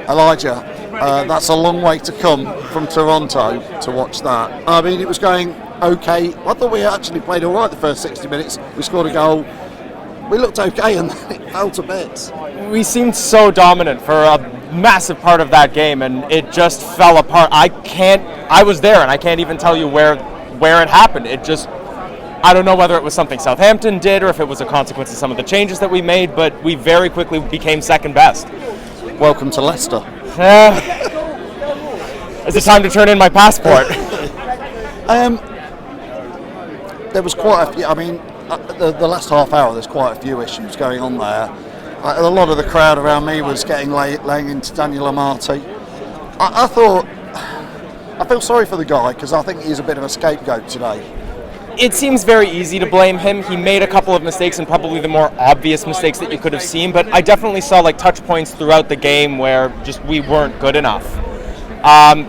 Elijah, that's a long way to come from Toronto to watch that. I mean, it was going okay. I thought we actually played all right the first 60 minutes. We scored a goal. We looked okay, and then it fell to bits. We seemed so dominant for a massive part of that game, and it just fell apart. I was there, and I can't even tell you where it happened. I don't know whether it was something Southampton did or if it was a consequence of some of the changes that we made, but we very quickly became second best. Welcome to Leicester. Is it time to turn in my passport? There was quite a few, the last half hour there's quite a few issues going on there. A lot of the crowd around me was laying into Daniel Amati. I feel sorry for the guy because I think he's a bit of a scapegoat today. It seems very easy to blame him. He made a couple of mistakes, and probably the more obvious mistakes that you could have seen, but I definitely saw touch points throughout the game where just we weren't good enough.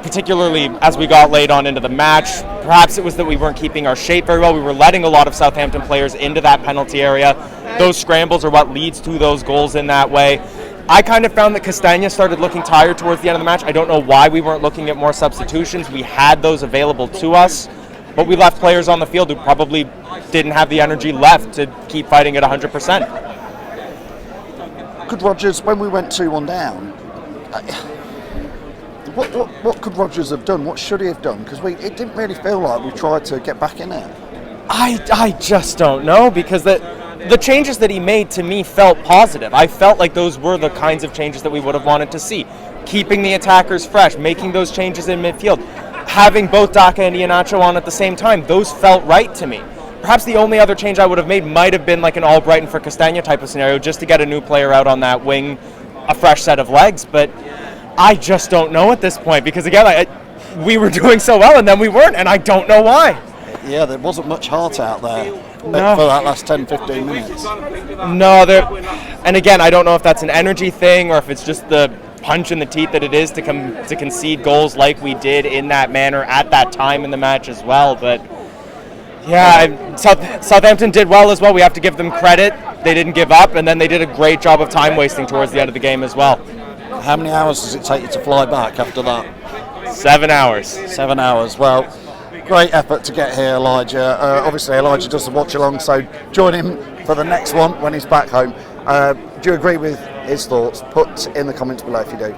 Particularly as we got late on into the match. Perhaps it was that we weren't keeping our shape very well. We were letting a lot of Southampton players into that penalty area. Those scrambles are what leads to those goals in that way. I kind of found that Castagna started looking tired towards the end of the match. I don't know why we weren't looking at more substitutions. We had those available to us, but we left players on the field who probably didn't have the energy left to keep fighting at 100%. Could Rodgers, when we went 2-1 down, what could Rodgers have done? What should he have done? Because it didn't really feel like we tried to get back in it. I just don't know, because the changes that he made to me felt positive. I felt like those were the kinds of changes that we would have wanted to see. Keeping the attackers fresh, making those changes in midfield, having both Daka and Iheanacho on at the same time, those felt right to me. Perhaps the only other change I would have made might have been an Albrighton for Castagna type of scenario, just to get a new player out on that wing, a fresh set of legs, but I just don't know at this point, because again, we were doing so well and then we weren't, and I don't know why. Yeah, there wasn't much heart out there for that last 10-15 minutes. No, and again, I don't know if that's an energy thing or if it's just the punch in the teeth that it is to concede goals like we did in that manner at that time in the match as well. But yeah, Southampton did well as well. We have to give them credit. They didn't give up, and then they did a great job of time wasting towards the end of the game as well. How many hours does it take you to fly back after that? 7 hours. 7 hours. Well, great effort to get here, Elijah. Obviously, Elijah does the watch along, so join him for the next one when he's back home. Do you agree with his thoughts? Put in the comments below if you do.